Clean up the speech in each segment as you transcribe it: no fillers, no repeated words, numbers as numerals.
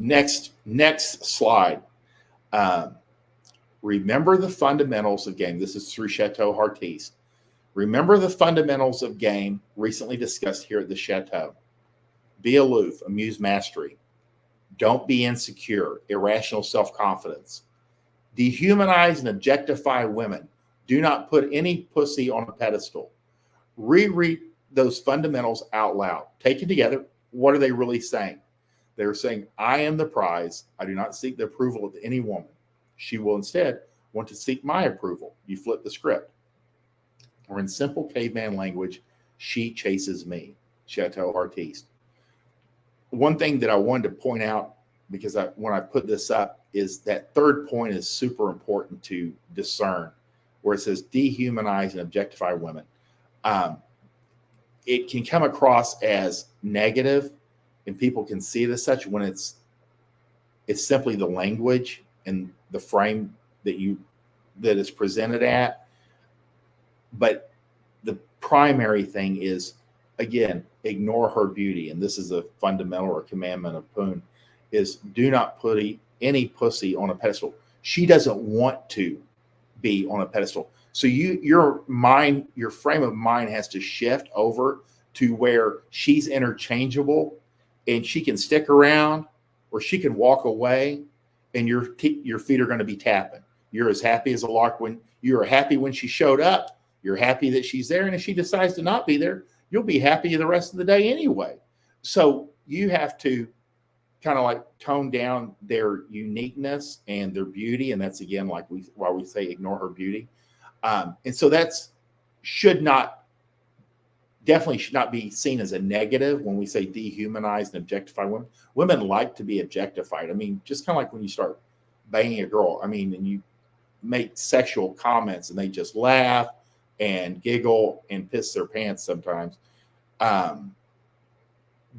Next slide. Remember the fundamentals of game. This is through Chateau Heartiste. Remember the fundamentals of game recently discussed here at the Chateau. Be aloof, Amused mastery. Don't be insecure, irrational self-confidence. Dehumanize and objectify women. Do not put any pussy on a pedestal. Reread those fundamentals out loud. Take it together. What are they really saying? They're saying, I am the prize. I do not seek the approval of any woman. She will instead want to seek my approval. You flip the script. Or in simple caveman language, she chases me. Chateau Heartiste. One thing that I wanted to point out, because when I put this up, is that third point is super important to discern, where it says dehumanize and objectify women. It can come across as negative, and people can see it as such when it's simply the language and the frame that is presented at. But the primary thing is, again, ignore her beauty. And this is a fundamental or commandment of Poon, is do not put any pussy on a pedestal. She doesn't want to be on a pedestal. So your frame of mind has to shift over to where she's interchangeable and she can stick around or she can walk away and your feet are going to be tapping. You're as happy as a lark when you were happy when she showed up. You're happy that she's there. And if she decides to not be there, you'll be happy the rest of the day anyway. So you have to kind of like tone down their uniqueness and their beauty. And that's, again, like why we say ignore her beauty. And so that's definitely should not be seen as a negative when we say dehumanize and objectify women. Women like to be objectified. I mean, just kind of like when you start banging a girl, I mean, and you make sexual comments and they just laugh and giggle and piss their pants sometimes.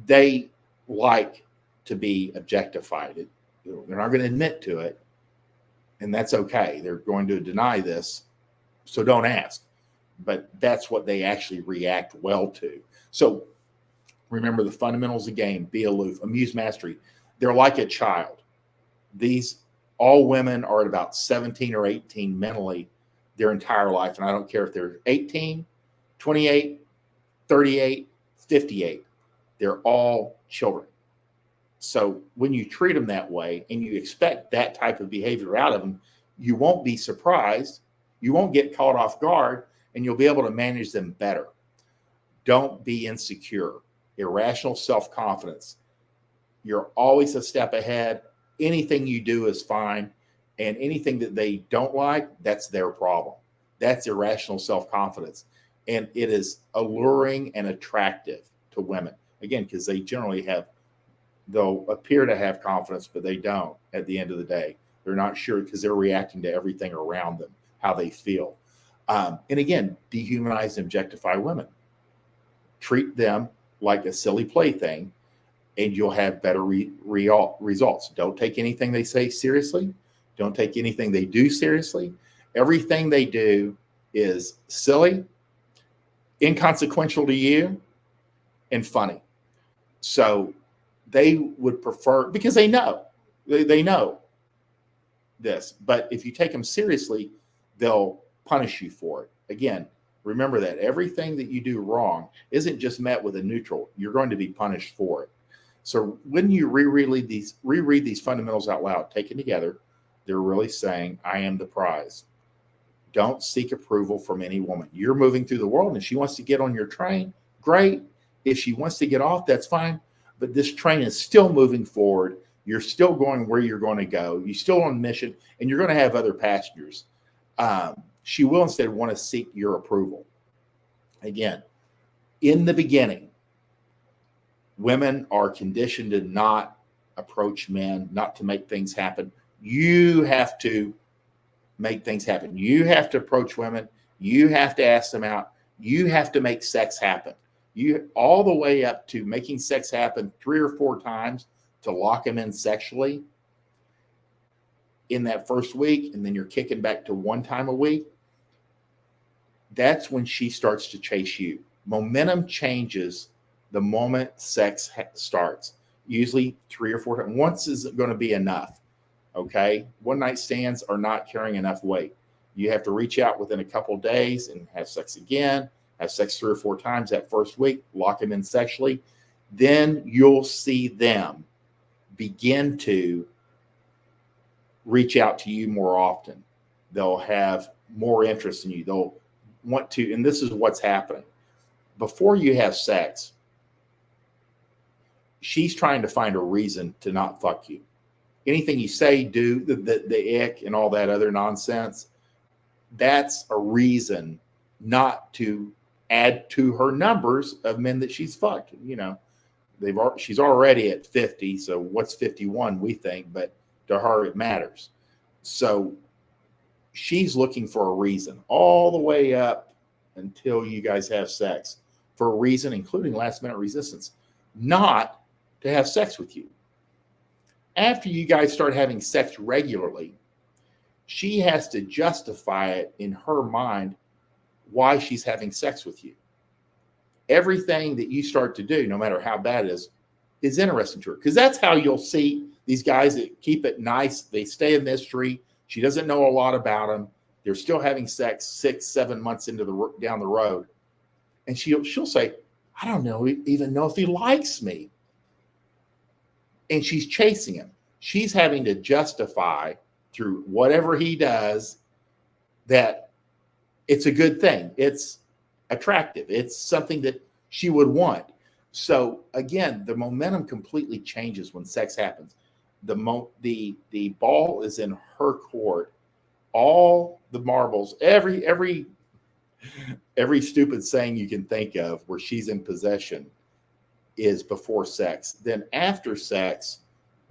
They like to be objectified. They're not going to admit to it, and that's okay. They're going to deny this, so don't ask. But that's what they actually react well to. So remember the fundamentals of game. Be aloof. Amused mastery. They're like a child. All women are at about 17 or 18 mentally their entire life. And I don't care if they're 18, 28, 38, 58. They're all children. So when you treat them that way and you expect that type of behavior out of them, you won't be surprised. You won't get caught off guard, and you'll be able to manage them better. Don't be insecure. Irrational self-confidence. You're always a step ahead. Anything you do is fine. And anything that they don't like, that's their problem. That's irrational self-confidence. And it is alluring and attractive to women. Again, because they'll appear to have confidence, but they don't at the end of the day. They're not sure because they're reacting to everything around them, how they feel. And again, dehumanize and objectify women. Treat them like a silly plaything, and you'll have better results. Don't take anything they say seriously. Don't take anything they do seriously. Everything they do is silly, inconsequential to you, and funny. So they would prefer, because they know this. But if you take them seriously, they'll punish you for it. Again, remember that everything that you do wrong isn't just met with a neutral. You're going to be punished for it. So when you reread these fundamentals out loud, taken together, they're really saying, I am the prize. Don't seek approval from any woman. You're moving through the world, and if she wants to get on your train, great. If she wants to get off, that's fine. But this train is still moving forward. You're still going where you're going to go. You're still on mission, and you're going to have other passengers. She will instead want to seek your approval. Again, in the beginning, women are conditioned to not approach men, not to make things happen. You have to make things happen. You have to approach women. You have to ask them out. You have to make sex happen. You all the way up to making sex happen 3 or 4 times to lock them in sexually in that first week, and then you're kicking back to 1 time a week. That's when she starts to chase you. Momentum changes the moment sex starts. Usually 3 or 4 times. Once is going to be enough. Okay. One night stands are not carrying enough weight. You have to reach out within a couple of days and have sex again, have sex 3 or 4 times that first week, lock them in sexually. Then you'll see them begin to reach out to you more often. They'll have more interest in you. They'll want to, and this is what's happening. Before you have sex, she's trying to find a reason to not fuck you. Anything you say, do, the ick and all that other nonsense, that's a reason not to add to her numbers of men that she's fucked. You know, she's already at 50, so what's 51, we think, but to her it matters. So she's looking for a reason all the way up until you guys have sex, for a reason, including last minute resistance, not to have sex with you. After you guys start having sex regularly, she has to justify it in her mind why she's having sex with you. Everything that you start to do, no matter how bad it is interesting to her. Because that's how you'll see these guys that keep it nice. They stay a mystery. She doesn't know a lot about them. They're still having sex 6-7 months down the road. And she'll say, I don't even know if he likes me. And she's chasing him. She's having to justify through whatever he does that it's a good thing. It's attractive. It's something that she would want. So again, the momentum completely changes when sex happens. The ball is in her court. All the marbles, every stupid saying you can think of where she's in possession is before sex. Then after sex,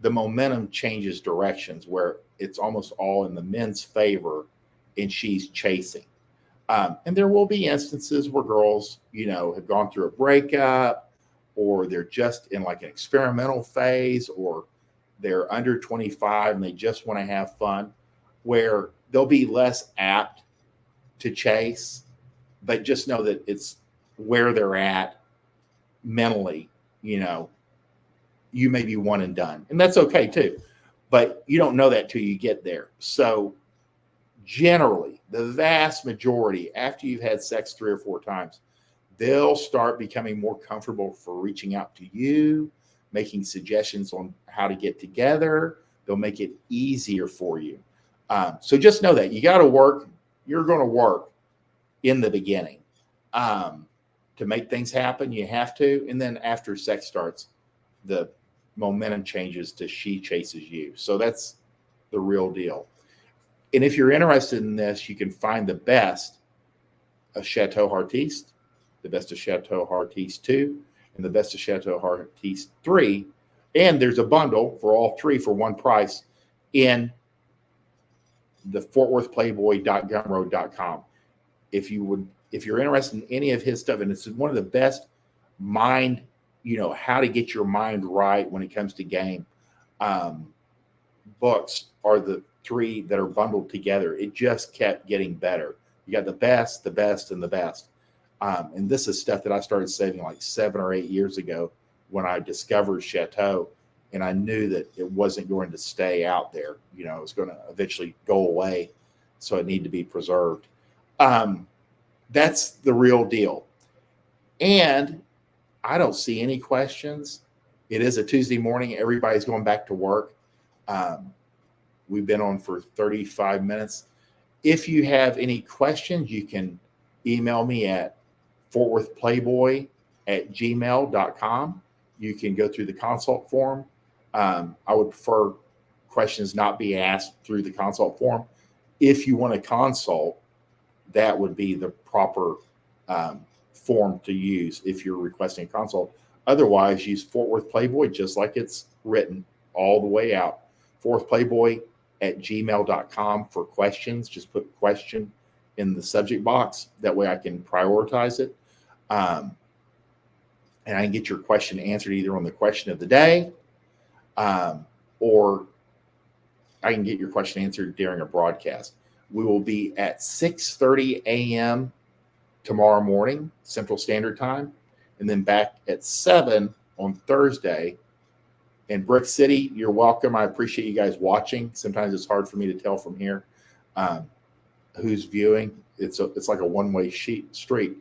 the momentum changes directions where it's almost all in the men's favor and she's chasing. And there will be instances where girls, have gone through a breakup, or they're just in like an experimental phase, or they're under 25 and they just want to have fun, where they'll be less apt to chase, but just know that it's where they're at mentally. You may be one and done, and that's okay too, but you don't know that till you get there. So generally, the vast majority, after you've had sex 3 or 4 times, they'll start becoming more comfortable for reaching out to you, making suggestions on how to get together. They'll make it easier for you. So just know that you got to work. You're going to work in the beginning to make things happen. You have to. And then after sex starts, the momentum changes to she chases you. So that's the real deal. And if you're interested in this, you can find the best of Chateau Heartiste, the best of Chateau Heartiste 2, and the best of Chateau Heartiste 3. And there's a bundle for all 3 for one price in the fortworthplayboy.gumroad.com. If you're interested in any of his stuff, and it's one of the best mind, how to get your mind right when it comes to game books, are the 3 that are bundled together. It just kept getting better. You got the best, and the best. And this is stuff that I started saving like 7 or 8 years ago when I discovered Chateau, and I knew that it wasn't going to stay out there. It was going to eventually go away, so it needed to be preserved. That's the real deal. And I don't see any questions. It is a Tuesday morning. Everybody's going back to work. We've been on for 35 minutes. If you have any questions, you can email me at fortworthplayboy@gmail.com. You can go through the consult form. I would prefer questions not be asked through the consult form. If you want to consult, that would be the proper form to use if you're requesting a consult. Otherwise, use Fort Worth Playboy just like it's written all the way out. fortworthplayboy@gmail.com for questions. Just put question in the subject box. That way I can prioritize it. And I can get your question answered either on the question of the day, or I can get your question answered during a broadcast. We will be at 6:30 a.m. tomorrow morning, Central Standard Time, and then back at 7 on Thursday And Brick City, you're welcome. I appreciate you guys watching. Sometimes it's hard for me to tell from here who's viewing. It's like a one-way street.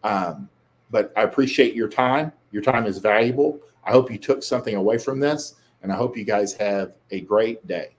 But I appreciate your time. Your time is valuable. I hope you took something away from this, and I hope you guys have a great day.